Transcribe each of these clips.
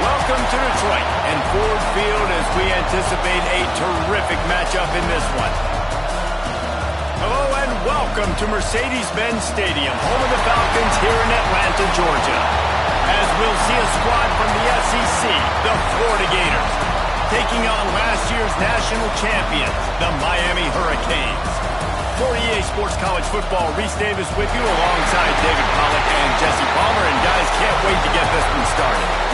Welcome to Detroit and Ford Field as we anticipate a terrific matchup in this one. Hello and welcome to Mercedes-Benz Stadium, home of the Falcons here in Atlanta, Georgia. As we'll see a squad from the SEC, the Florida Gators, taking on last year's national champions, the Miami Hurricanes. For EA Sports College Football, Reese Davis with you alongside David Pollack and Jesse Palmer. And guys, can't wait to get this one started.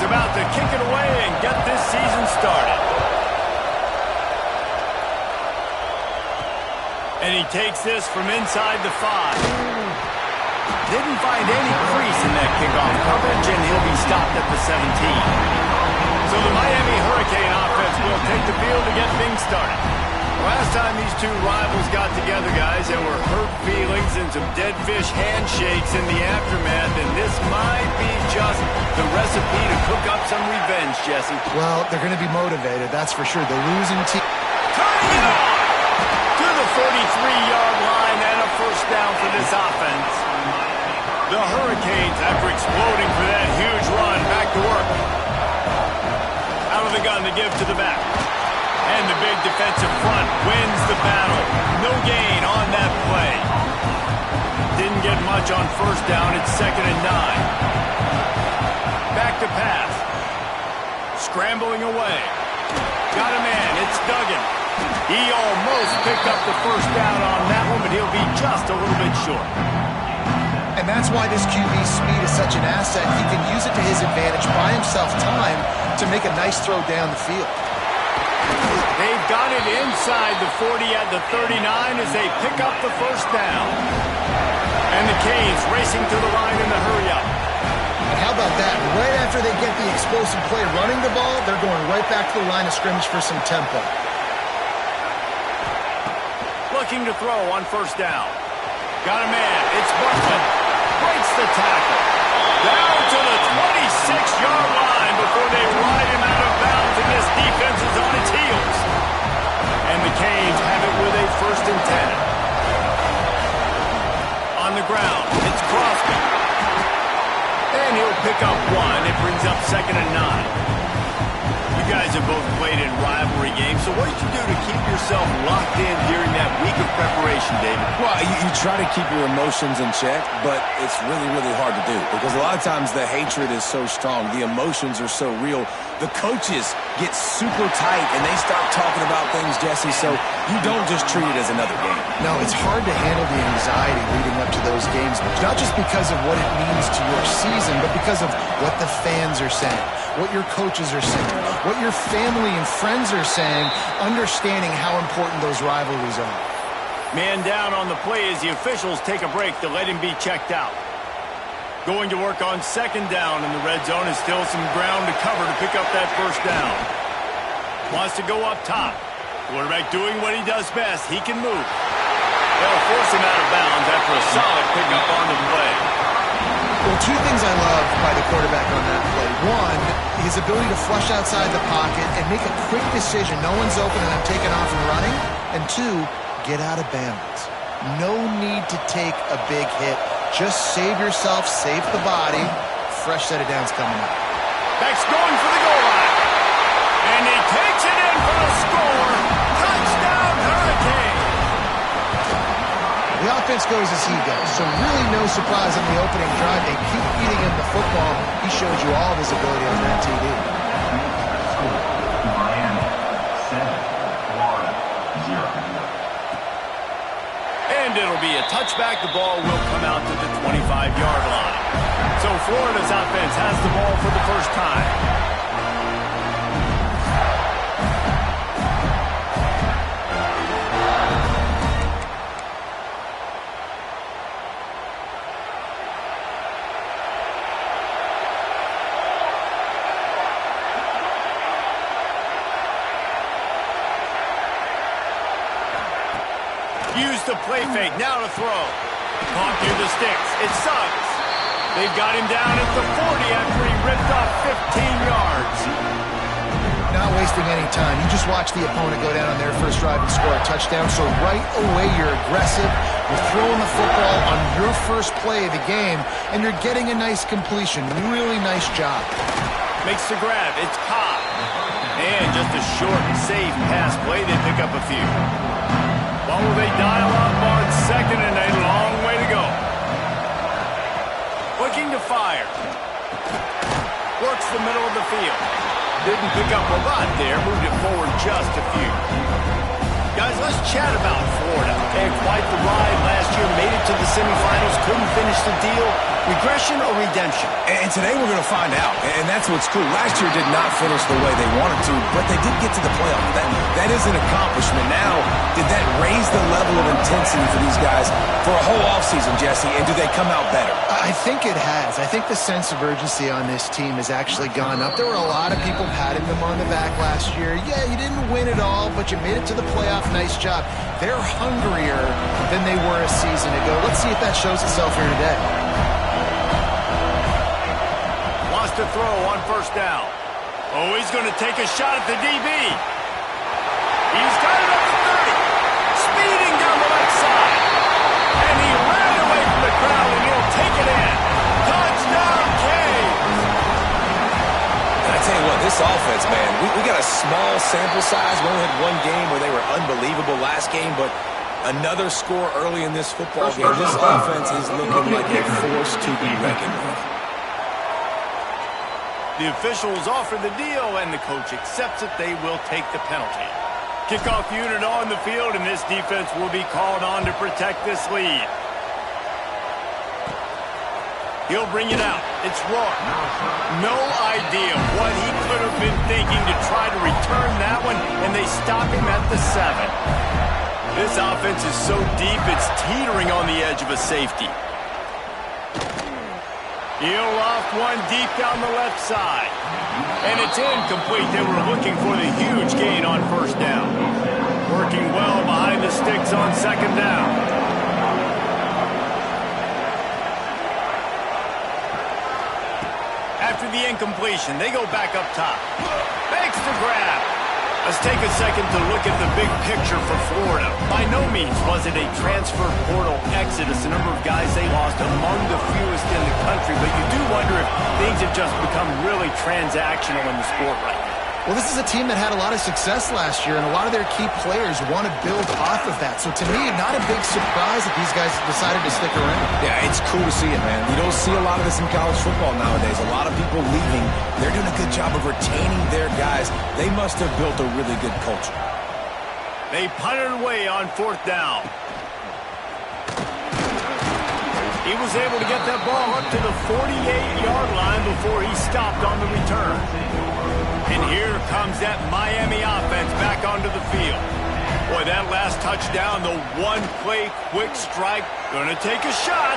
About to kick it away and get this season started. And he takes this from inside the 5. Didn't find any crease in that kickoff coverage, and he'll be stopped at the 17. So the Miami Hurricane offense will take the field to get things started. Last time these two rivals got together, guys, there were hurt feelings and some dead fish handshakes in the aftermath, and this might be just the recipe to cook up some revenge, Jesse. Well, they're going to be motivated, that's for sure. The losing team... Turning it on to the 43-yard line and a first down for this offense. The Hurricanes, after exploding for that huge run, back to work. Out of the gun to give to the back. And the big defensive front wins the battle. No gain on that play. Didn't get much on first down. It's 2nd and 9. Back to pass. Scrambling away. Got a man. It's Duggan. He almost picked up the first down on that one, but he'll be just a little bit short. And that's why this QB's speed is such an asset. He can use it to his advantage, buy himself time to make a nice throw down the field. They've got it inside the 40 at the 39 as they pick up the first down. And the Canes racing to the line in the hurry up. And how about that? Right after they get the explosive play running the ball, they're going right back to the line of scrimmage for some tempo. Looking to throw on first down. Got a man. It's Buckman. Breaks the tackle. Down to the 26-yard line before they ride him out of bounds, and this defense is on its heels. And the Canes have it with a 1st and 10. On the ground, it's Crosby. And he'll pick up 1. It brings up 2nd and 9. You guys have both played in rivalry games, so what did you do to keep yourself locked in during that week of preparation, David? Well, you try to keep your emotions in check, but it's really, really hard to do because a lot of times the hatred is so strong, the emotions are so real. The coaches get super tight and they start talking about things, Jesse, so you don't just treat it as another game. No, it's hard to handle the anxiety leading up to those games, not just because of what it means to your season, but because of what the fans are saying, what your coaches are saying, what your family and friends are saying, understanding how important those rivalries are. Man down on the play as the officials take a break to let him be checked out. Going to work on 2nd down in the red zone is still some ground to cover to pick up that first down. Wants to go up top. Quarterback doing what he does best. He can move. They'll force him out of bounds after a solid pickup on the play. Well, 2 things I love by the quarterback on that play. 1, his ability to flush outside the pocket and make a quick decision. No one's open and I'm taking off and running. And 2, get out of bounds. No need to take a big hit. Just save yourself, save the body. Fresh set of downs coming up. Back's going for the goal line. And he takes it in for a score. Touchdown, Hurricane. The offense goes as he goes, so really no surprise on the opening drive. They keep feeding him the football. He showed you all of his ability on that TD. Miami 7, Florida 0. And it'll be a touchback. The ball will come out to the 25-yard line. So Florida's offense has the ball for the first time. Use the play fake. Now to throw. Caught near the sticks. It's Suggs. They've got him down at the 40 after he ripped off 15 yards. Not wasting any time. You just watch the opponent go down on their first drive and score a touchdown. So right away, you're aggressive. You're throwing the football on your first play of the game, and you're getting a nice completion. Really nice job. Makes the grab. It's Cobb. And just a short and safe pass play. They pick up a few. What will they dial up on second and a long way to go? Looking to fire. Works the middle of the field. Didn't pick up a lot there. Moved it forward just a few. Guys, let's chat about Florida. They had quite the ride last year. Made it to the semifinals. Couldn't finish the deal. Regression or redemption? And today we're going to find out. And that's what's cool. Last year did not finish the way they wanted to, but they did get to the playoff. That is an accomplishment. Now, did that raise the level of intensity for these guys for a whole offseason, Jesse? And do they come out better? I think it has. I think the sense of urgency on this team has actually gone up. There were a lot of people patting them on the back last year. Yeah, you didn't win it all, but you made it to the playoff. Nice job. They're hungrier than they were a season ago. Let's see if that shows itself here today. Wants to throw on first down. Oh, he's going to take a shot at the DB. He's got it up to 30. Speeding down the left side. And he ran away from the crowd, and he'll take it in. Touchdown, Canes. And I tell you what, this offense, man, we got a small sample size. We only had one game where they were unbelievable last game, but another score early in this football game. This offense is looking like a force to be reckoned with. The officials offer the deal, and the coach accepts it. They will take the penalty. Kickoff unit on the field, and this defense will be called on to protect this lead. He'll bring it out. It's Roy. No idea what he could have been thinking to try to return that one, and they stop him at the 7. This offense is so deep, it's teetering on the edge of a safety. He'll loft one deep down the left side. And it's incomplete. They were looking for the huge gain on first down. Working well behind the sticks on second down. After the incompletion, they go back up top. Makes the grab. Let's take a second to look at the big picture for Florida. By no means was it a transfer portal exodus, the number of guys they lost among the fewest in the country, but you do wonder if things have just become really transactional in the sport right now. Well, this is a team that had a lot of success last year, and a lot of their key players want to build off of that. So to me, not a big surprise that these guys decided to stick around. Yeah, it's cool to see it, man. You don't see a lot of this in college football nowadays. A lot of people leaving. They're doing a good job of retaining their guys. They must have built a really good culture. They punted away on fourth down. He was able to get that ball up to the 48-yard line before he stopped on the return. And here comes that Miami offense back onto the field. Boy, that last touchdown, the one-play quick strike, going to take a shot.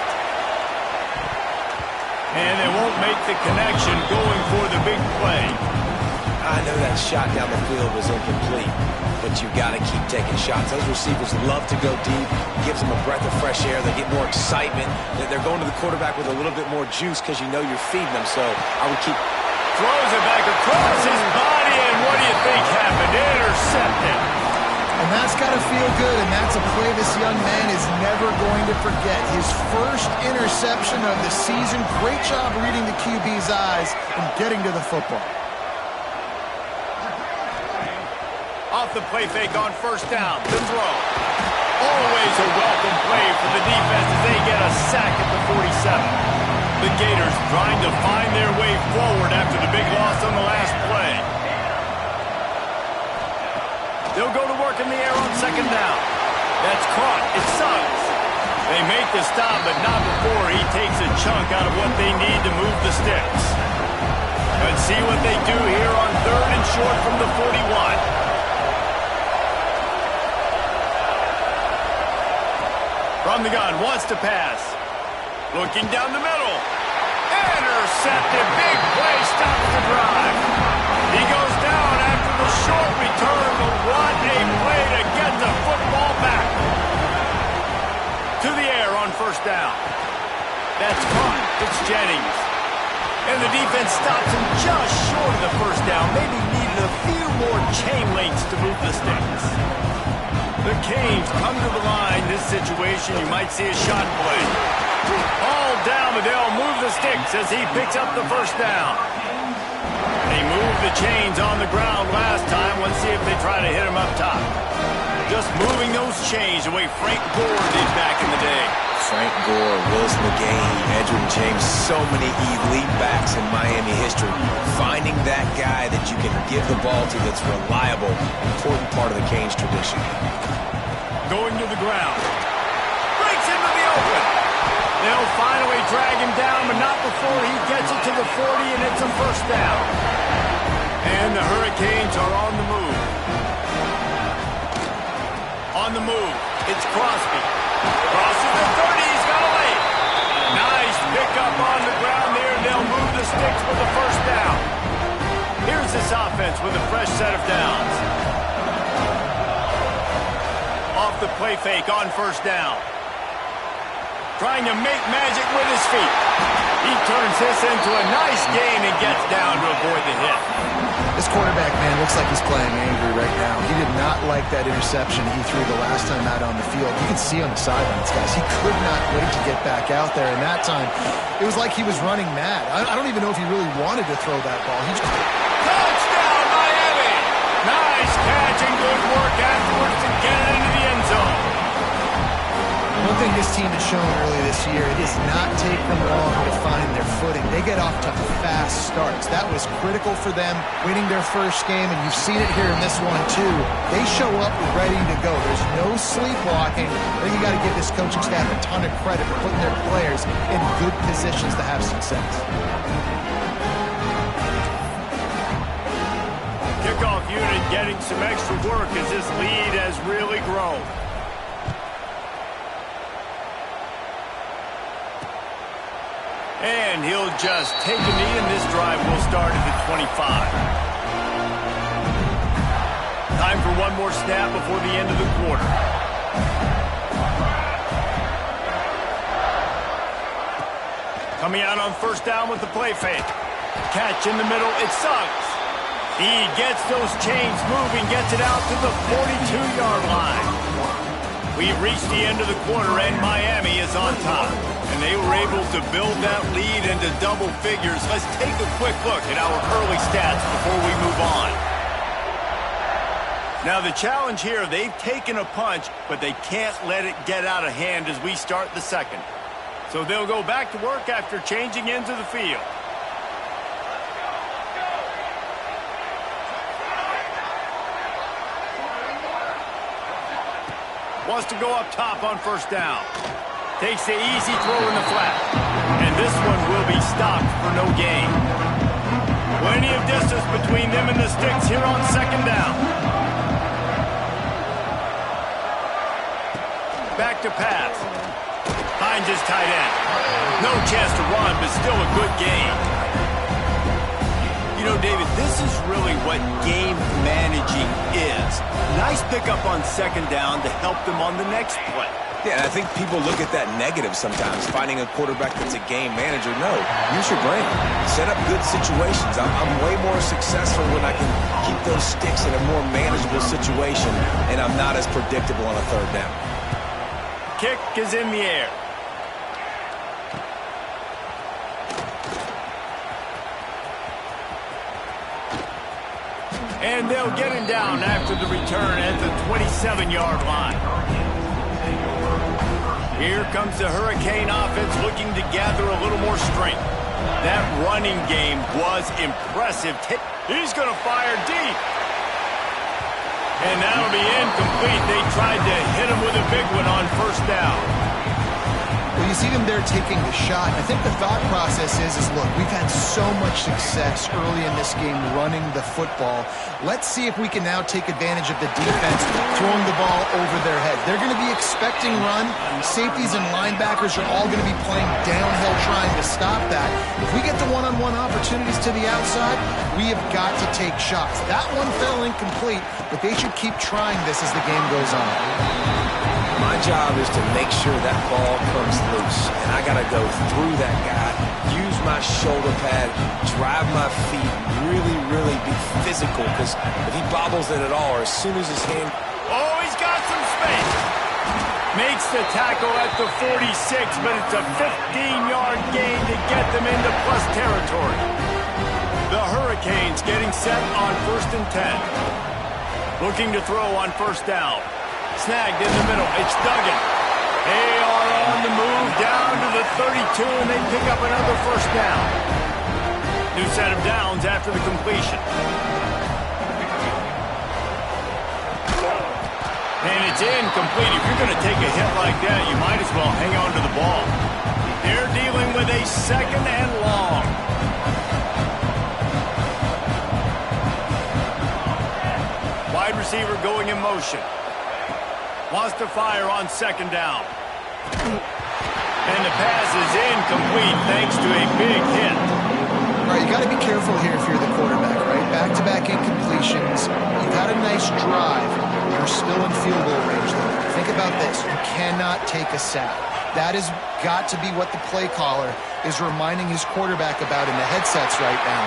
And they won't make the connection going for the big play. I know that shot down the field was incomplete, but you've got to keep taking shots. Those receivers love to go deep. Gives them a breath of fresh air. They get more excitement. They're going to the quarterback with a little bit more juice because you know you're feeding them. So I would keep... Throws it back across his body, and what do you think happened? Intercepted. And that's got to feel good, and that's a play this young man is never going to forget. His first interception of the season. Great job reading the QB's eyes and getting to the football. Off the play fake on first down. The throw. Always a welcome play for the defense as they get a sack at the 47. The Gators trying to find their way forward after the big loss on the last play. They'll go to work in the air on second down. That's caught. It's Suggs. They make the stop, but not before he takes a chunk out of what they need to move the sticks. Let's see what they do here on third and short from the 41. From the gun, wants to pass. Looking down the middle. Intercepted. Big play. Stops the drive. He goes down after the short return, but what a play to get the football back. first down. That's caught. It's Jennings. And the defense stops him just short of the first down. Maybe needed a few more chain links to move the sticks. The Canes come to the line. This situation, you might see a shot play. All down, but they'll move the sticks as he picks up the first down. They moved the chains on the ground last time. Let's see if they try to hit him up top. Just moving those chains the way Frank Gore did back in the day. Frank Gore, Willis McGahee, Edgerrin James, so many elite backs in Miami history. Finding that guy that you can give the ball to that's reliable, important part of the Canes tradition. Going to the ground. Breaks into the open. They'll finally drag him down, but not before he gets it to the 40, and it's a first down. And the Hurricanes are on the move. On the move, it's Crosby. Crosses the 30, he's got a lane. Nice pickup on the ground there, and they'll move the sticks for the first down. Here's this offense with a fresh set of downs. Off the play fake on first down. Trying to make magic with his feet. He turns this into a nice gain and gets down to avoid the hit. This quarterback, man, looks like he's playing angry right now. He did not like that interception he threw the last time out on the field. You can see on the sidelines, guys. He could not wait to get back out there. And that time, it was like he was running mad. I don't even know if he really wanted to throw that ball. He just... Touchdown, Miami! Nice catch and good work afterwards to get it into the end zone. One thing this team has shown early this year, it does not take them long to find their footing. They get off to fast starts. That was critical for them, winning their first game, and you've seen it here in this one too. They show up ready to go. There's no sleepwalking. I think you got to give this coaching staff a ton of credit for putting their players in good positions to have success. Kickoff unit getting some extra work as this lead has really grown. And he'll just take a knee, and this drive will start at the 25. Time for one more snap before the end of the quarter. Coming out on first down with the play fake. Catch in the middle, it's Suggs. He gets those chains moving, gets it out to the 42-yard line. We've reached the end of the quarter, and Miami is on top. And they were able to build that lead into double figures. Let's take a quick look at our early stats before we move on. Now the challenge here, they've taken a punch, but they can't let it get out of hand as we start the second. So they'll go back to work after changing into the field. Wants to go up top on first down. Takes the easy throw in the flat. And this one will be stopped for no gain. Plenty of distance between them and the sticks here on second down. Back to pass. Finds his tight end. No chance to run, but still a good gain. You know, David, this is really what game managing is. Nice pickup on second down to help them on the next play. Yeah, and I think people look at that negative sometimes, finding a quarterback that's a game manager. No, use your brain. Set up good situations. I'm way more successful when I can keep those sticks in a more manageable situation, and I'm not as predictable on a third down. Kick is in the air. And they'll get him down after the return at the 27-yard line. Here comes the Hurricane offense looking to gather a little more strength. That running game was impressive. He's going to fire deep. And that'll be incomplete. They tried to hit him with a big one on first down. Well, you see them there taking the shot. I think the thought process is look, we've had so much success early in this game running the football. Let's see if we can now take advantage of the defense throwing the ball over their head. They're going to be expecting run. Safeties and linebackers are all going to be playing downhill trying to stop that. If we get the one-on-one opportunities to the outside, we have got to take shots. That one fell incomplete, but they should keep trying this as the game goes on. My job is to make sure that ball comes loose, and I got to go through that guy, use my shoulder pad, drive my feet, really, really be physical, because if he bobbles it at all, or as soon as his hand... Oh, he's got some space. Makes the tackle at the 46, but it's a 15-yard gain to get them into plus territory. The Hurricanes getting set on 1st and 10. Looking to throw on 1st down. Snagged in the middle. It's Duggan. They are on the move down to the 32, and they pick up another 1st down. New set of downs after the completion. And it's incomplete. If you're going to take a hit like that, you might as well hang on to the ball. They're dealing with a 2nd and long. Wide receiver going in motion. Wants to fire on 2nd down. And the pass is incomplete thanks to a big hit. All right, you got to be careful here if you're the quarterback, right? Back-to-back incompletions. You've had a nice drive. You're still in field goal range, though. Think about this. You cannot take a sack. That has got to be what the play caller is reminding his quarterback about in the headsets right now.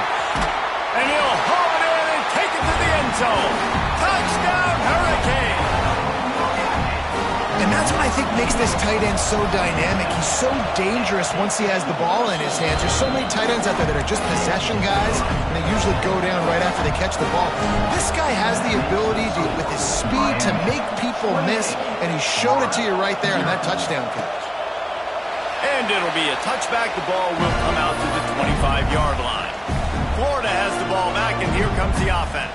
And he'll haul it in and take it to the end zone. Touchdown, Hurricane! And that's what I think makes this tight end so dynamic. He's so dangerous once he has the ball in his hands. There's so many tight ends out there that are just possession guys, and they usually go down right after they catch the ball. This guy has the ability to, with his speed, to make people miss, and he showed it to you right there in that touchdown catch. And it'll be a touchback. The ball will come out to the 25-yard line. Florida has the ball back, and here comes the offense.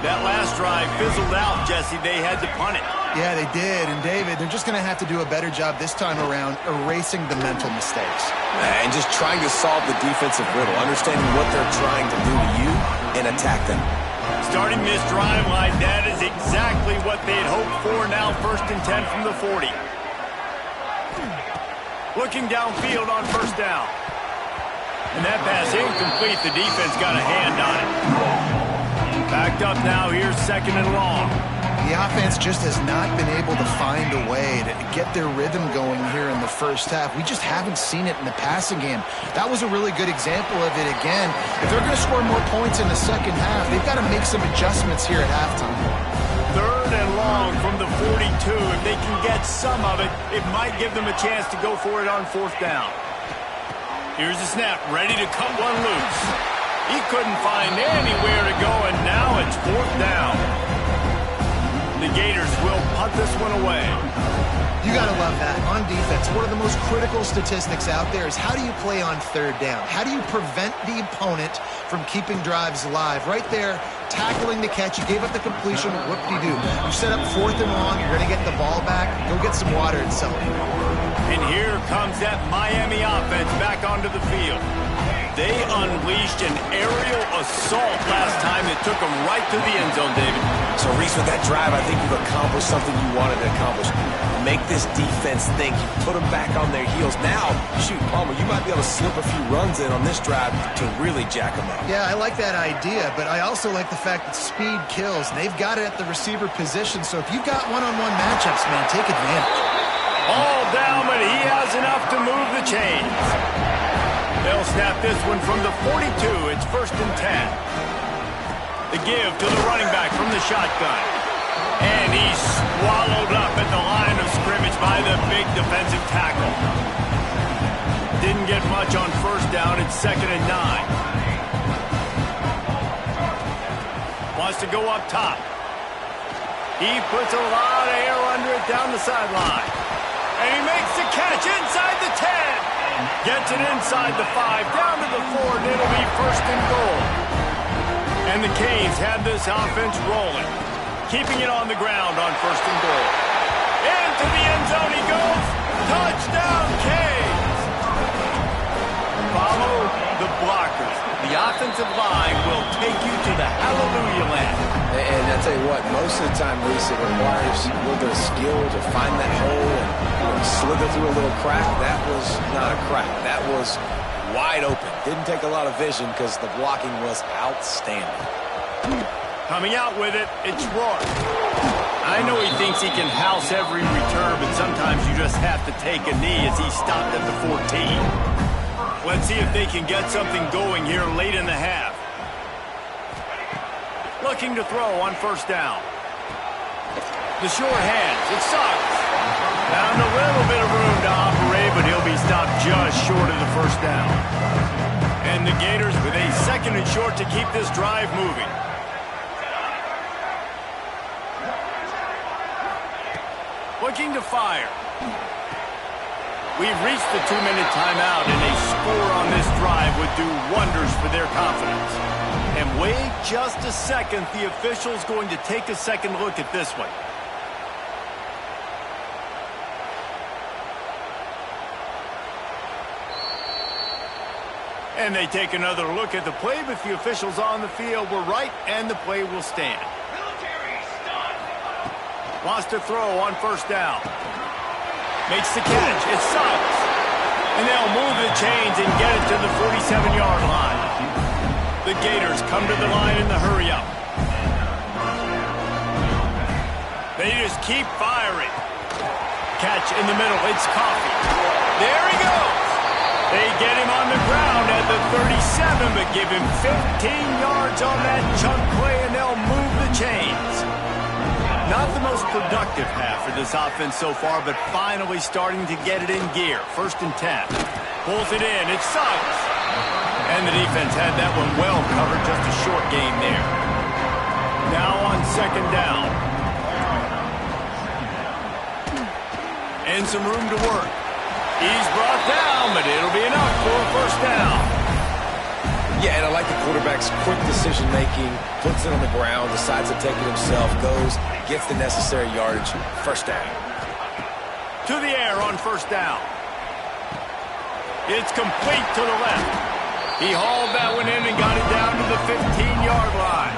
That last drive fizzled out, Jesse. They had to punt it. Yeah, they did. And, David, they're just going to have to do a better job this time around erasing the mental mistakes. And just trying to solve the defensive riddle, understanding what they're trying to do to you and attack them. Starting this drive like that is exactly what they'd hoped for. Now 1st and 10 from the 40. Looking downfield on 1st down. And that pass incomplete. The defense got a hand on it. Backed up now. Here's 2nd and long. The offense just has not been able to find a way to get their rhythm going here in the first half. We just haven't seen it in the passing game. That was a really good example of it again. If they're going to score more points in the second half, they've got to make some adjustments here at halftime. 3rd and long from the 42. If they can get some of it, it might give them a chance to go for it on 4th down. Here's the snap, ready to cut one loose. He couldn't find anywhere to go, and now it's 4th down. The Gators will punt this one away. You got to love that. On defense, one of the most critical statistics out there is how do you play on 3rd down? How do you prevent the opponent from keeping drives alive? Right there, tackling the catch. You gave up the completion. Whoop-de-doo. You set up 4th and long. You're going to get the ball back. Go get some water and celebrate. And here comes that Miami offense back onto the field. They unleashed an aerial assault last time that took them right to the end zone, David. So, Reese, with that drive, I think you've accomplished something you wanted to accomplish. Make this defense think. You put them back on their heels. Now, shoot, Palmer, you might be able to slip a few runs in on this drive to really jack them up. Yeah, I like that idea, but I also like the fact that speed kills. They've got it at the receiver position, so if you've got one-on-one matchups, man, take advantage. All down, but he has enough to move the chains. They'll snap this one from the 42. It's 1st and 10. The give to the running back from the shotgun. And he's swallowed up at the line of scrimmage by the big defensive tackle. Didn't get much on 1st down. It's 2nd and 9. Wants to go up top. He puts a lot of air under it down the sideline. And he makes the catch inside the 10. Gets it inside the 5, down to the 4, and it'll be 1st and goal. And the Canes have this offense rolling, keeping it on the ground on 1st and goal. Into the end zone he goes. Touchdown, Canes! Follow the blockers. The offensive line will take you to the hallelujah land. And I tell you what, most of the time, Reese, it requires a little bit of skill to find that hole and slither through a little crack. That was not a crack. That was wide open. Didn't take a lot of vision because the blocking was outstanding. Coming out with it, it's Rourke. I know he thinks he can house every return, but sometimes you just have to take a knee as he stopped at the 14. Let's see if they can get something going here late in the half. Looking to throw on first down. The short hands. It's Suggs. Found a little bit of room to operate, but he'll be stopped just short of the first down. And the Gators with a second and short to keep this drive moving. Looking to fire. We've reached the 2-minute timeout, and a score on this drive would do wonders for their confidence. And wait just a second, the official's going to take a second look at this one. And they take another look at the play, but the officials on the field were right, and the play will stand. Wants to throw on first down. Makes the catch. It's Suggs. And they'll move the chains and get it to the 47-yard line. The Gators come to the line in the hurry-up. They just keep firing. Catch in the middle. It's Coffee. There he goes. They get him on the ground at the 37, but give him 15 yards on that chunk play, and they'll move the chains. Not the most productive half for this offense so far, but finally starting to get it in gear. First and 10. Pulls it in. It's Suggs. And the defense had that one well covered. Just a short game there. Now on second down. And some room to work. He's brought down, but it'll be enough for a first down. Yeah, and I like the quarterback's quick decision-making, puts it on the ground, decides to take it himself, goes, gets the necessary yardage, first down. To the air on first down. It's complete to the left. He hauled that one in and got it down to the 15-yard line.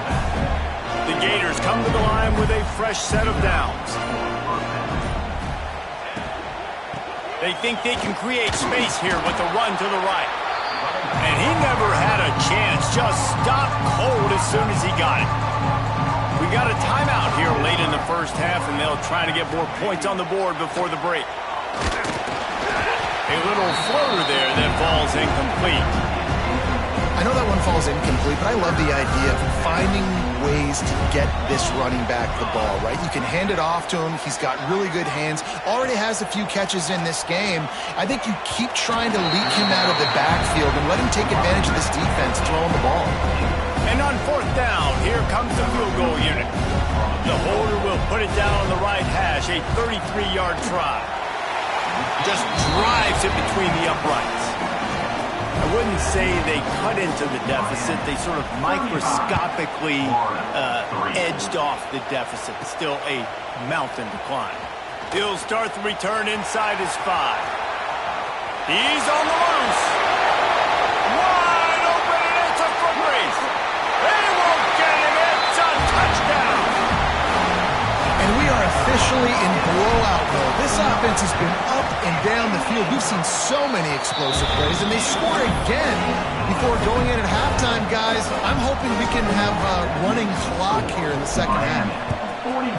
The Gators come to the line with a fresh set of downs. They think they can create space here with the run to the right. And he never had a chance. Just stopped cold as soon as he got it. We got a timeout here late in the first half, and they'll try to get more points on the board before the break. A little floater there that falls incomplete. I know that one falls incomplete, but I love the idea of finding ways to get this running back the ball, right? You can hand it off to him. He's got really good hands. Already has a few catches in this game. I think you keep trying to leak him out of the backfield and let him take advantage of this defense throwing the ball. And on fourth down, here comes the field goal unit. The holder will put it down on the right hash, a 33-yard try. Just drives it between the uprights. I wouldn't say they cut into the deficit. They sort of microscopically edged off the deficit. Still a mountain to climb. He'll start the return inside his 5. He's on the loose. Wide open, and it's a foot race. They won't get him. It's a touchdown. And we are officially in blowout mode. This offense has been up and down the field. We've seen so many explosive plays, and they score again before going in at halftime, guys. I'm hoping we can have a running clock here in the second half. 42,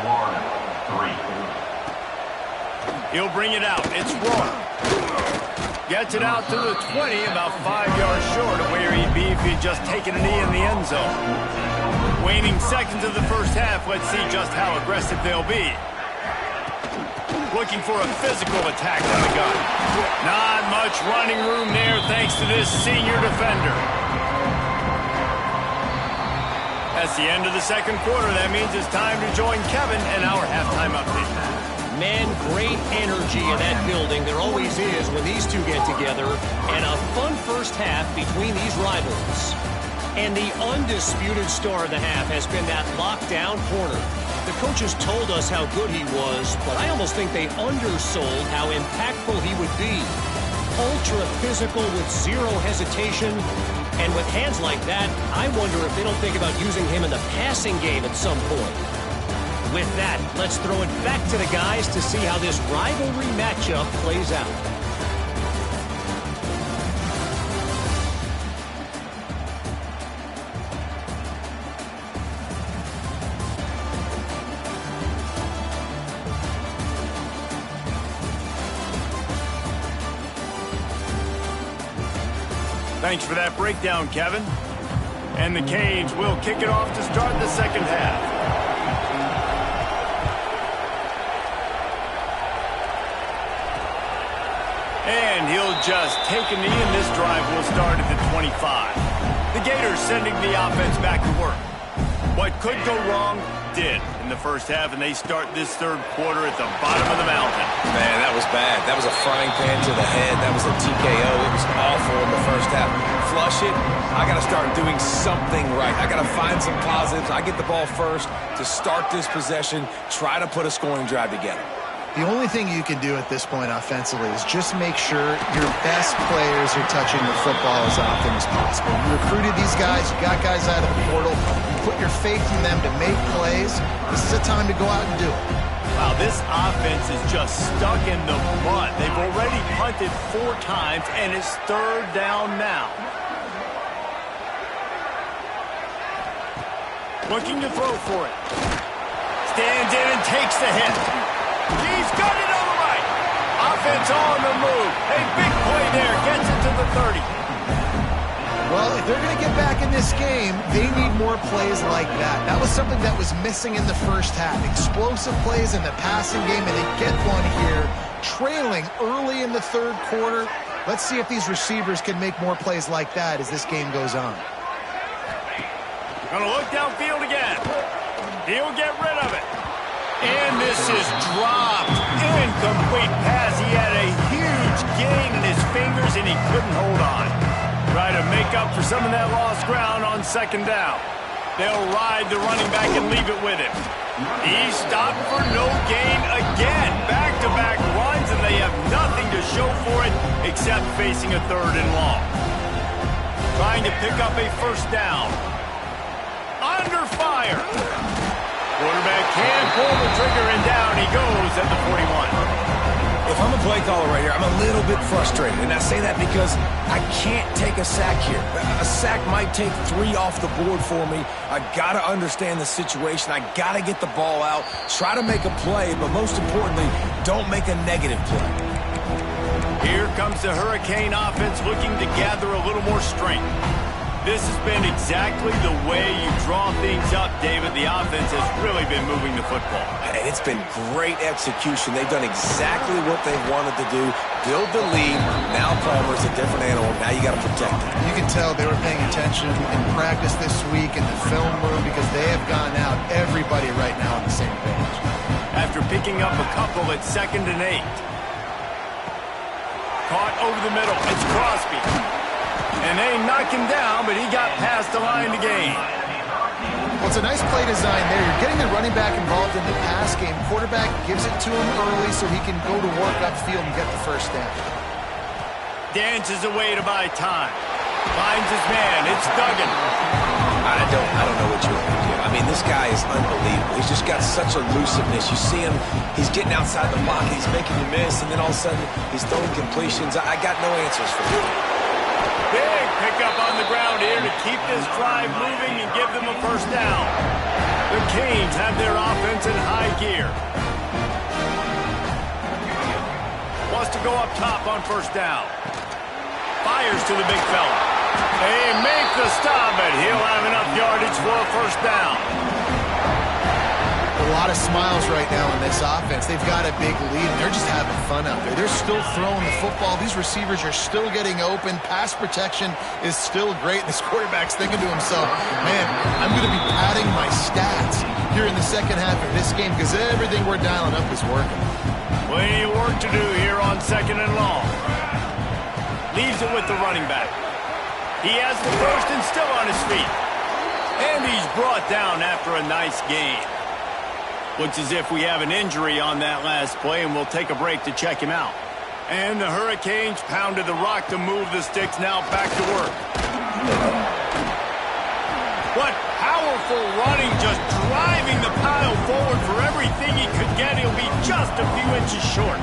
Florida, 3. He'll bring it out. It's Roy. Gets it out to the 20, about 5 yards short of where he'd be if he'd just taken a knee in the end zone. Waning seconds of the first half, let's see just how aggressive they'll be. Looking for a physical attack on the gun. Not much running room there thanks to this senior defender. That's the end of the second quarter. That means it's time to join Kevin and our halftime update. Man, great energy in that building. There always is when these two get together. And a fun first half between these rivals. And the undisputed star of the half has been that lockdown corner. The coaches told us how good he was, but I almost think they undersold how impactful he would be. Ultra physical with zero hesitation. And with hands like that, I wonder if they don't think about using him in the passing game at some point. With that, let's throw it back to the guys to see how this rivalry matchup plays out. Thanks for that breakdown, Kevin. And the Canes will kick it off to start the second half. And he'll just take a knee, and this drive will start at the 25. The Gators sending the offense back to work. What could go wrong did in the first half, and they start this third quarter at the bottom of the mountain. Man, that was bad. That was a frying pan to the head. That was a TKO. It was awful in the first half. Flush it. I got to start doing something right. I got to find some positives. I get the ball first to start this possession, try to put a scoring drive together. The only thing you can do at this point offensively is just make sure your best players are touching the football as often as possible. You recruited these guys, you got guys out of the portal, you put your faith in them to make plays. This is a time to go out and do it. Wow, this offense is just stuck in the mud. They've already punted 4 times, and it's third down now. Looking to throw for it. Stands in and takes the hit. He's got it on the right. Offense on the move. A big play there. Gets it to the 30. Well, if they're going to get back in this game, they need more plays like that. That was something that was missing in the first half. Explosive plays in the passing game, and they get one here. Trailing early in the third quarter. Let's see if these receivers can make more plays like that as this game goes on. Gonna look downfield again. He'll get rid of it. And this is dropped. Incomplete pass. He had a huge gain in his fingers, and he couldn't hold on. Try to make up for some of that lost ground on second down. They'll ride the running back and leave it with him. He's stopped for no gain again. Back-to-back runs, and they have nothing to show for it except facing a third and long. Trying to pick up a first down. Under fire. Quarterback can pull the trigger, and down he goes at the 41. If I'm a play caller right here, I'm a little bit frustrated. And I say that because I can't take a sack here. A sack might take 3 off the board for me. I got to understand the situation. I got to get the ball out, try to make a play, but most importantly, don't make a negative play. Here comes the Hurricane offense looking to gather a little more strength. This has been exactly the way you draw things up, David. The offense has really been moving the football. And it's been great execution. They've done exactly what they've wanted to do. Build the lead. Now Palmer's a different animal. Now you got to protect it. You can tell they were paying attention in practice this week in the film room because they have gone out, everybody right now on the same page. After picking up a couple at 2nd and 8. Caught over the middle. It's Crosby. And they knock him down, but he got past the line to gain. Well, it's a nice play design there. You're getting the running back involved in the pass game. Quarterback gives it to him early so he can go to work upfield and get the first down. Dances away to buy time. Finds his man. It's Duggan. I don't know what you're going to do. I mean, this guy is unbelievable. He's just got such elusiveness. You see him, he's getting outside the pocket. He's making you miss, and then all of a sudden, he's throwing completions. I got no answers for him. Big pickup on the ground here to keep this drive moving and give them a first down. The Canes have their offense in high gear. Wants to go up top on first down. Fires to the big fella. They make the stop, but he'll have enough yardage for a first down. A lot of smiles right now in this offense. They've got a big lead, and they're just having fun out there. They're still throwing the football. These receivers are still getting open. Pass protection is still great. This quarterback's thinking to himself, man, I'm going to be padding my stats here in the second half of this game because everything we're dialing up is working. Plenty of work to do here on 2nd and long. Leaves it with the running back. He has the first and still on his feet. And he's brought down after a nice gain. Looks as if we have an injury on that last play, and we'll take a break to check him out. And the Hurricanes pounded the rock to move the sticks, now back to work. What powerful running, just driving the pile forward for everything he could get. He'll be just a few inches short.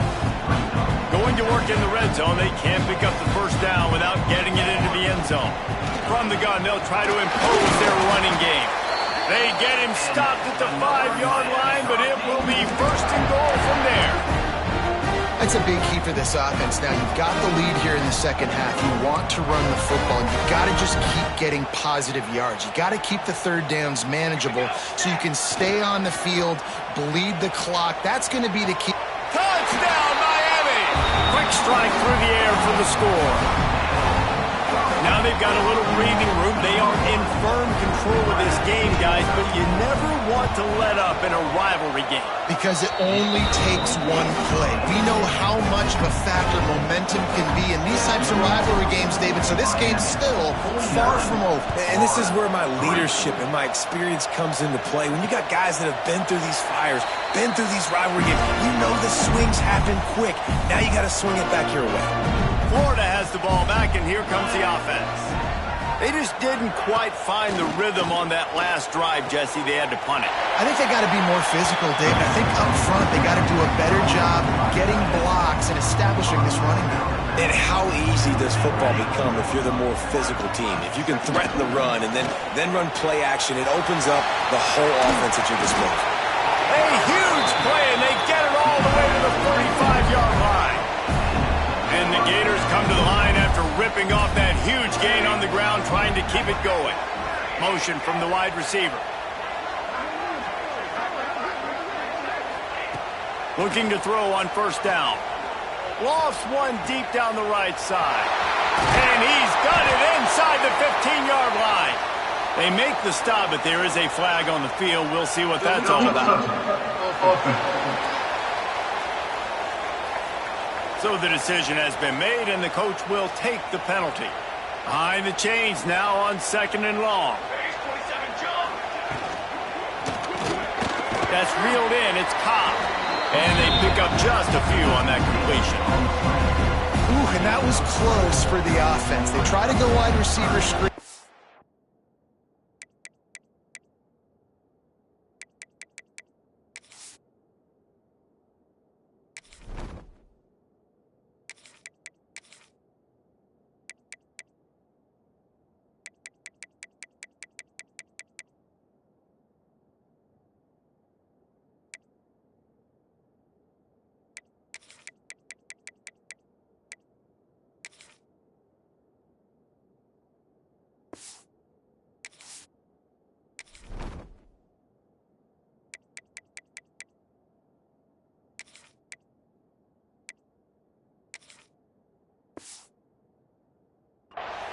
Going to work in the red zone, they can't pick up the first down without getting it into the end zone. From the gun, they'll try to impose their running game. They get him stopped at the 5-yard line, but it will be first and goal from there. That's a big key for this offense. Now, you've got the lead here in the second half. You want to run the football, and you've got to just keep getting positive yards. You got to keep the third downs manageable so you can stay on the field, bleed the clock. That's going to be the key. Touchdown, Miami! Quick strike through the air for the score. Now they've got a little breathing room. They are in firm control of this game, guys, but you never want to let up in a rivalry game. Because it only takes one play. We know how much of a factor momentum can be in these types of rivalry games, David, so this game's still far from over. And this is where my leadership and my experience comes into play. When you got guys that have been through these fires, been through these rivalry games, you know the swings happen quick. Now you got to swing it back your way. Florida has the ball back, and here comes the offense. They just didn't quite find the rhythm on that last drive, Jesse. They had to punt it. I think they got to be more physical, David. I think up front they got to do a better job getting blocks and establishing this running game. And how easy does football become if you're the more physical team? If you can threaten the run and then run play action, it opens up the whole offense at your disposal. A huge play, and they get it all the way to the 35-yard line. And the Gators come to the line after ripping off that huge gain on the ground, trying to keep it going. Motion from the wide receiver. Looking to throw on first down. Lofts one deep down the right side. And he's got it inside the 15-yard line. They make the stop, but there is a flag on the field. We'll see what that's all about. So the decision has been made, and the coach will take the penalty. Behind the chains now on 2nd and long. That's reeled in. It's Cobb. And they pick up just a few on that completion. Ooh, and that was close for the offense. They try to go wide receiver screen.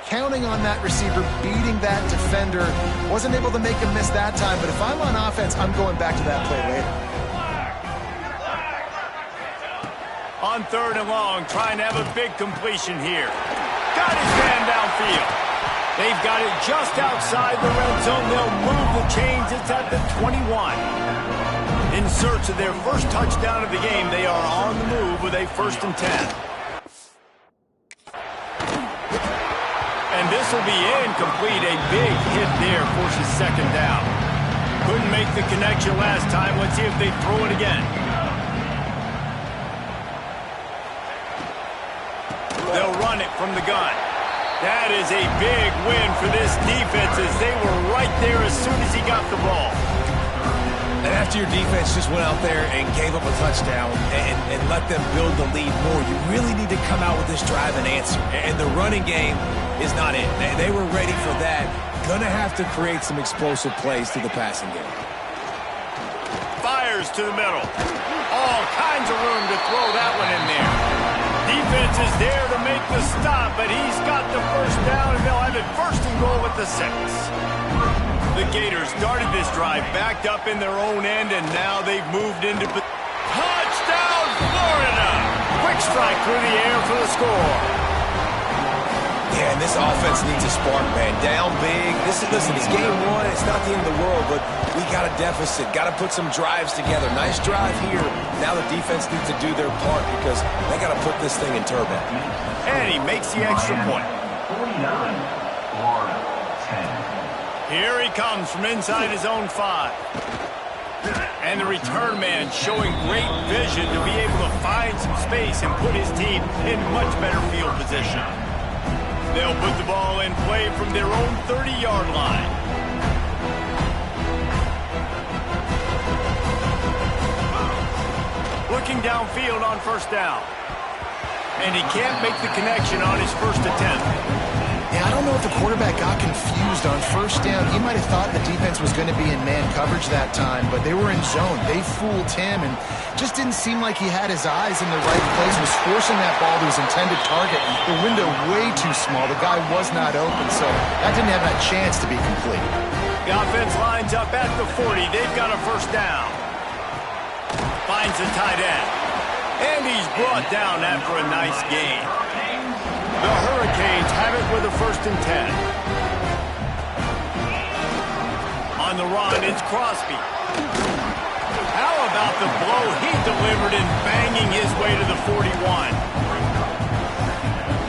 Counting on that receiver, beating that defender. Wasn't able to make him miss that time, but if I'm on offense, I'm going back to that play later. On 3rd and long, trying to have a big completion here. Got his man downfield. They've got it just outside the red zone. They'll move the chains. It's at the 21. In search of their first touchdown of the game, they are on the move with a 1st and 10. And this will be incomplete. A big hit there forces 2nd down. Couldn't make the connection last time. Let's see if they throw it again. They'll run it from the gun. That is a big win for this defense as they were right there as soon as he got the ball. And after your defense just went out there and gave up a touchdown and let them build the lead more, you really need to come out with this drive and answer. And the running game is not it. They were ready for that. Gonna have to create some explosive plays to the passing game. Fires to the middle. All kinds of room to throw that one in there. Defense is there to make the stop, but he's got the 1st down, and they'll have it 1st and goal at the 6. The Gators started this drive backed up in their own end, and now they've moved into touchdown, Florida! Quick strike through the air for the score. Yeah, and this offense needs a spark, man. Down big. Listen, it's game 1. It's not the end of the world, but we got a deficit. Got to put some drives together. Nice drive here. Now the defense needs to do their part because they got to put this thing in turbo. And he makes the extra point. 49, Florida, 10. Here he comes from inside his own 5. And the return man showing great vision to be able to find some space and put his team in much better field position. They'll put the ball in play from their own 30-yard line. Looking downfield on first down. And he can't make the connection on his first attempt. Yeah, I don't know if the quarterback got confused on first down. He might have thought the defense was going to be in man coverage that time, but they were in zone. They fooled him and just didn't seem like he had his eyes in the right place, was forcing that ball to his intended target. The window way too small. The guy was not open, so that didn't have that chance to be complete. The offense lines up at the 40. They've got a first down. Finds the tight end. And he's brought down after a nice gain. The Hurricanes have it with a 1st and 10. On the run, it's Crosby. How about the blow he delivered in banging his way to the 41?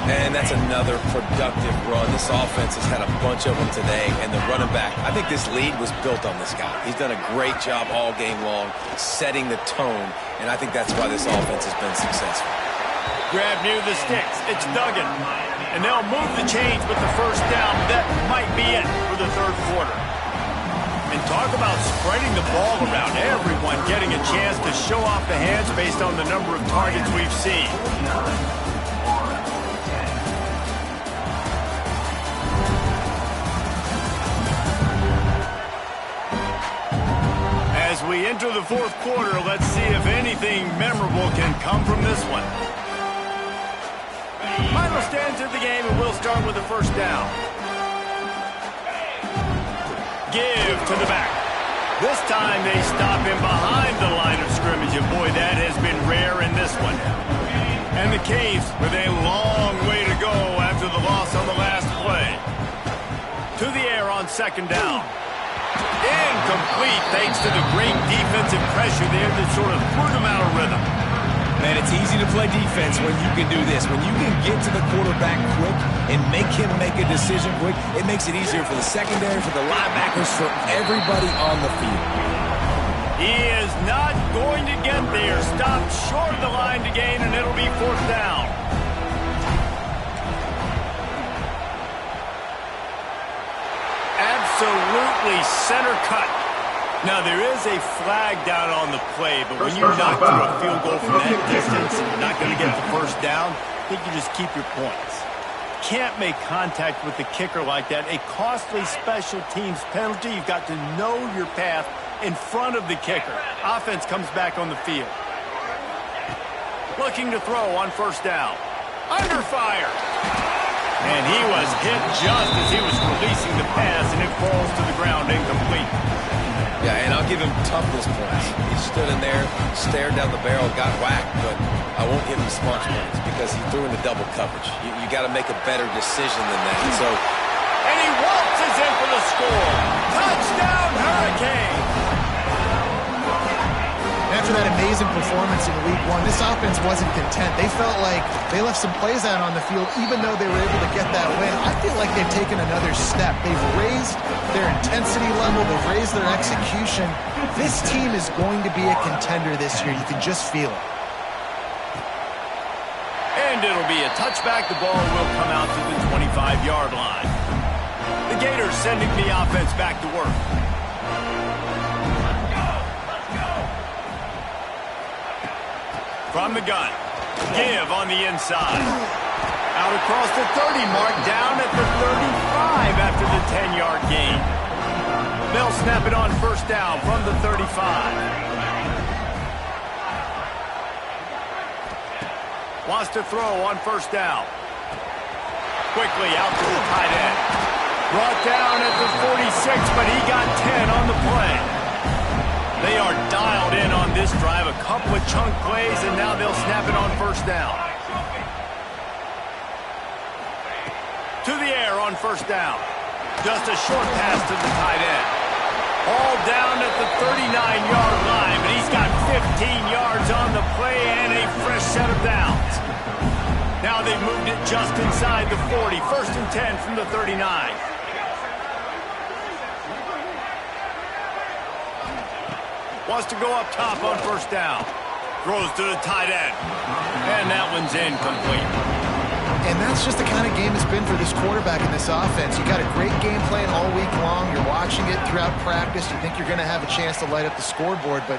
And that's another productive run. This offense has had a bunch of them today, and the running back, I think this lead was built on this guy. He's done a great job all game long, setting the tone, and I think that's why this offense has been successful. Grab near the sticks. It's Duggan. And they'll move the chains with the first down. That might be it for the 3rd quarter. And talk about spreading the ball around. Everyone getting a chance to show off the hands based on the number of targets we've seen. As we enter the 4th quarter, let's see if anything memorable can come from this one. Final stands of the game, and we'll start with the first down. Give to the back. This time they stop him behind the line of scrimmage, and boy, that has been rare in this one. And the Canes with a long way to go after the loss on the last play. To the air on 2nd down. Incomplete thanks to the great defensive pressure there that sort of threw them out of rhythm. Man, it's easy to play defense when you can do this. When you can get to the quarterback quick and make him make a decision quick, it makes it easier for the secondary, for the linebackers, for everybody on the field. He is not going to get there. Stopped short of the line to gain, and it'll be 4th down. Absolutely center cut. Now, there is a flag down on the play, but when you knock through a field goal from that distance and you're not going to get the first down, I think you just keep your points. Can't make contact with the kicker like that. A costly special teams penalty. You've got to know your path in front of the kicker. Offense comes back on the field. Looking to throw on first down. Under fire. And he was hit just as he was releasing the pass, and it falls to the ground incomplete. Yeah, and I'll give him toughness points. He stood in there, stared down the barrel, got whacked, but I won't give him smarts points because he threw into double coverage. You got to make a better decision than that. So, and he waltzes in for the score. Touchdown, Hurricane! After that amazing performance in Week 1, this offense wasn't content. They felt like they left some plays out on the field, even though they were able to get that win. I feel like they've taken another step. They've raised their intensity level. They've raised their execution. This team is going to be a contender this year. You can just feel it. And it'll be a touchback. The ball will come out to the 25-yard line. The Gators sending the offense back to work. From the gun. Give on the inside. Out across the 30 mark, down at the 35 after the 10-yard gain. They'll snap it on first down from the 35. Wants to throw on first down. Quickly out to the tight end. Brought down at the 46, but he got 10 on the play. They are dialed in on this drive. A couple of chunk plays, and now they'll snap it on first down. To the air on first down. Just a short pass to the tight end. All down at the 39-yard line, but he's got 15 yards on the play and a fresh set of downs. Now they've moved it just inside the 40. 1st and 10 from the 39. Wants to go up top on first down. Throws to the tight end. And that one's incomplete. And that's just the kind of game it's been for this quarterback in this offense. You got a great game plan all week long. You're watching it throughout practice. You think you're going to have a chance to light up the scoreboard, but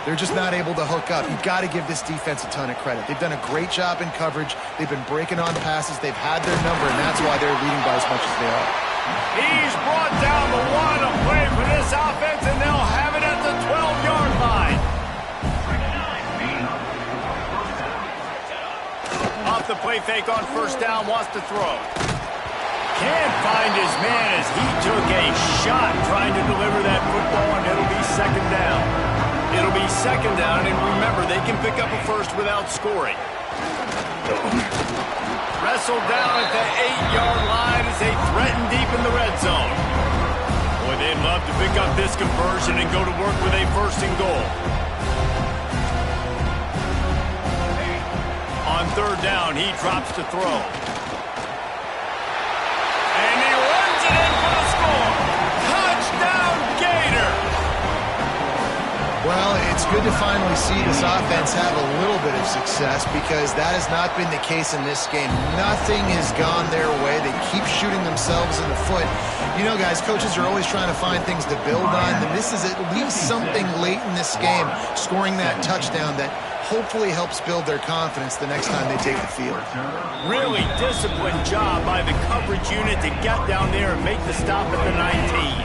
they're just not able to hook up. You've got to give this defense a ton of credit. They've done a great job in coverage. They've been breaking on passes. They've had their number, and that's why they're leading by as much as they are. He's brought down the one to play for this offense, and they'll have it at the 12-yard line. Off the play fake on first down, wants to throw. Can't find his man as he took a shot trying to deliver that football, and it'll be second down. It'll be second down, and remember, they can pick up a first without scoring. Wrestled down at the 8-yard line as they threaten deep in the red zone. Boy, they'd love to pick up this conversion and go to work with a first and goal. On third down, he drops to throw. And he runs it in for the score. Touchdown, Gator! Well, it's good to finally see this offense have a little bit of success because that has not been the case in this game. Nothing has gone their way. They keep shooting themselves in the foot. You know, guys, coaches are always trying to find things to build on, and this is at least something late in this game, scoring that touchdown that hopefully helps build their confidence the next time they take the field. Really disciplined job by the coverage unit to get down there and make the stop at the 19.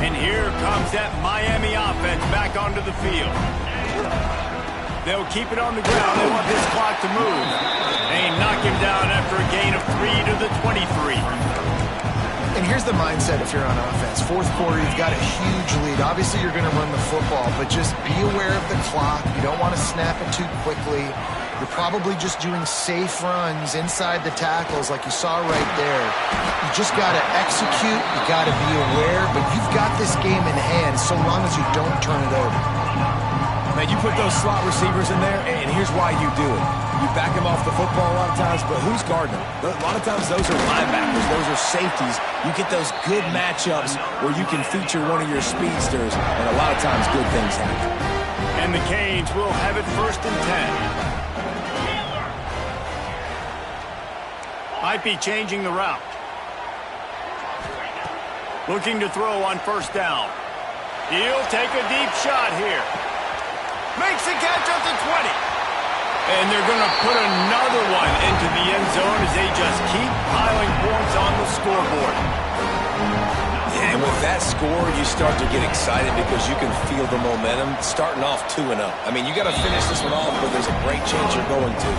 And here comes that Miami offense back onto the field. They'll keep it on the ground. They want this clock to move. They knock him down after a gain of 3 to the 23. And here's the mindset if you're on offense. Fourth quarter, you've got a huge lead. Obviously, you're going to run the football, but just be aware of the clock. You don't want to snap it too quickly. You're probably just doing safe runs inside the tackles like you saw right there. You just got to execute. You got to be aware, but you've got this game in hand so long as you don't turn it over. Man, you put those slot receivers in there, and here's why you do it. You back them off the football a lot of times, but who's guarding them? A lot of times those are linebackers, those are safeties. You get those good matchups where you can feature one of your speedsters, and a lot of times good things happen. And the Canes will have it first and 10. Might be changing the route. Looking to throw on first down. He'll take a deep shot here. Makes the catch at the 20. And they're going to put another one into the end zone as they just keep piling points on the scoreboard. Yeah, and with that score, you start to get excited because you can feel the momentum starting off 2-0. I mean, you got to finish this one off, but there's a great chance you're going to.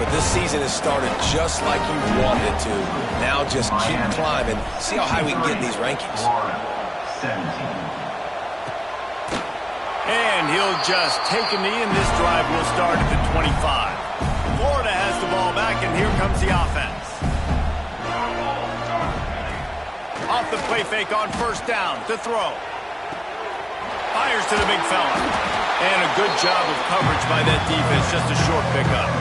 But this season has started just like you wanted it to. Now just keep climbing. See how high we can get in these rankings. 17. And he'll just take a knee, and this drive will start at the 25. Florida has the ball back, and here comes the offense. Off the play fake on first down to throw. Fires to the big fella. And a good job of coverage by that defense, just a short pickup.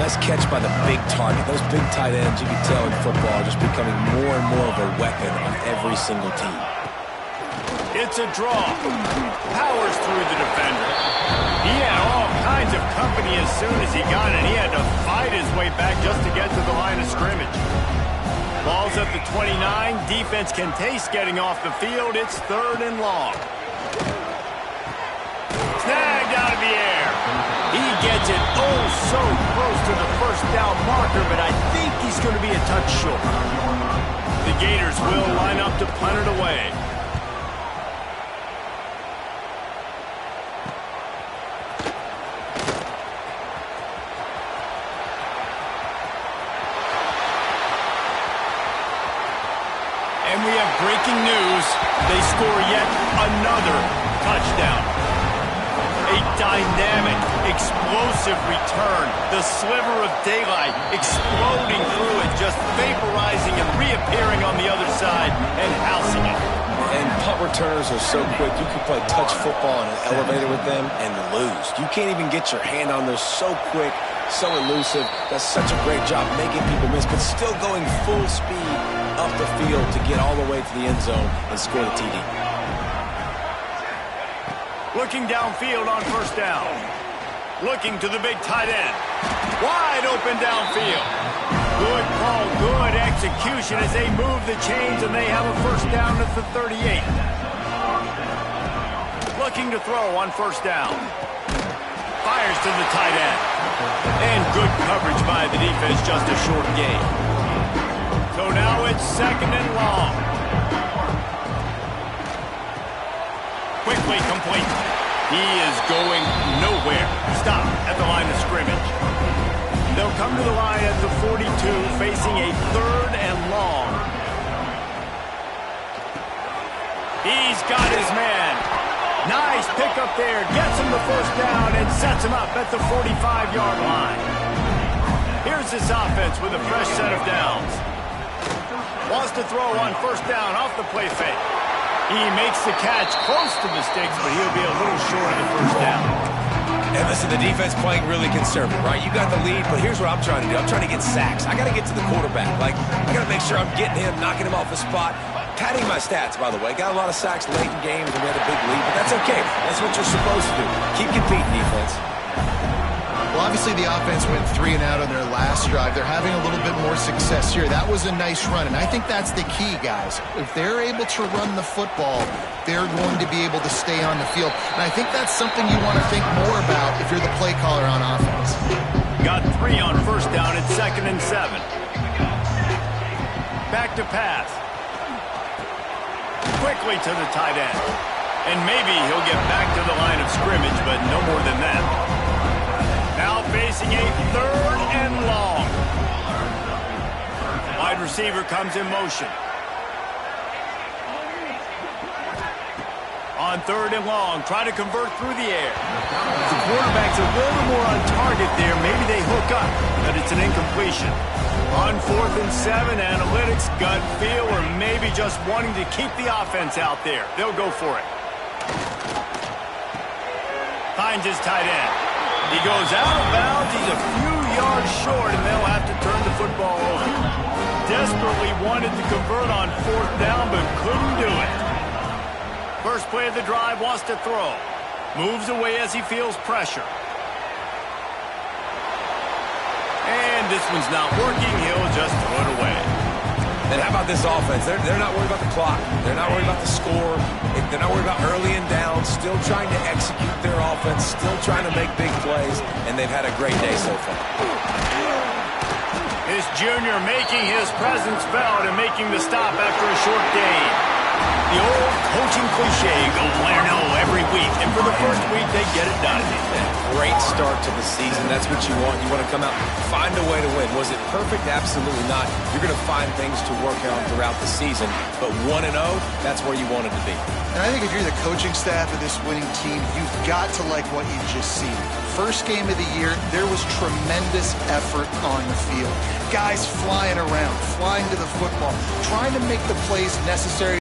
Nice catch by the big target. Those big tight ends, you can tell in football, are just becoming more and more of a weapon on every single team. It's a draw. Powers through the defender. He had all kinds of company as soon as he got it. He had to fight his way back just to get to the line of scrimmage. Ball's at the 29. Defense can taste getting off the field. It's third and long. Snagged out of the air. He gets it oh so close to the first down marker, but I think he's going to be a touch short. The Gators will line up to punt it away. And we have breaking news. They score yet another touchdown. A dynamic, explosive return. The sliver of daylight exploding through it, just vaporizing and reappearing on the other side and housing it. And punt returners are so quick. You can play touch football in an elevator with them and lose. You can't even get your hand on them. So quick, so elusive. Does such a great job making people miss, but still going full speed up the field to get all the way to the end zone and score the TD. Looking downfield on first down. Looking to the big tight end. Wide open downfield. Good call, good execution as they move the chains, and they have a first down at the 38. Looking to throw on first down. Fires to the tight end. And good coverage by the defense, just a short gain. So now it's second and long. Quickly complete. He is going nowhere. Stop at the line of scrimmage. They'll come to the line at the 42, facing a third and long. He's got his man. Nice pickup there. Gets him the first down and sets him up at the 45-yard line. Here's this offense with a fresh set of downs. Wants to throw on first down off the play fake. He makes the catch close to the sticks, but he'll be a little short of the first down. And listen, the defense playing really conservative, right? You got the lead, but here's what I'm trying to do. I'm trying to get sacks. I got to get to the quarterback. I got to make sure I'm getting him, knocking him off the spot. Padding my stats, by the way. Got a lot of sacks late in games, and we had a big lead, but that's okay. That's what you're supposed to do. Keep competing, defense. Well, obviously the offense went 3 and out on their last drive. They're having a little bit more success here. That was a nice run, and I think that's the key, guys. If they're able to run the football, they're going to be able to stay on the field. And I think that's something you want to think more about if you're the play caller on offense. Got 3 on first down at 2nd and 7. Back to pass. Quickly to the tight end. And maybe he'll get back to the line of scrimmage, but no more than that. Now facing a third and long. Wide receiver comes in motion. On third and long, try to convert through the air. The quarterback's a little more on target there. Maybe they hook up, but it's an incompletion. On 4th and 7, analytics, gut feel, or maybe just wanting to keep the offense out there. They'll go for it. Finds his tight end. He goes out of bounds. He's a few yards short, and they'll have to turn the football over. Desperately wanted to convert on 4th down, but couldn't do it. First play of the drive, wants to throw. Moves away as he feels pressure. And this one's not working. He'll just throw it away. And how about this offense? They're not worried about the clock. They're not worried about the score. They're not worried about early and down. Still trying to execute their offense. Still trying to make big plays. And they've had a great day so far. This junior making his presence felt and making the stop after a short gain. The old coaching cliche, go play or no every week. And for the first week, they get it done. Great start to the season. That's what you want. You want to come out and find a way to win. Was it perfect? Absolutely not. You're going to find things to work on throughout the season. But 1-0, that's where you wanted to be. And I think if you're the coaching staff of this winning team, you've got to like what you just seen. First game of the year, there was tremendous effort on the field. Guys flying around, flying to the football, trying to make the plays necessary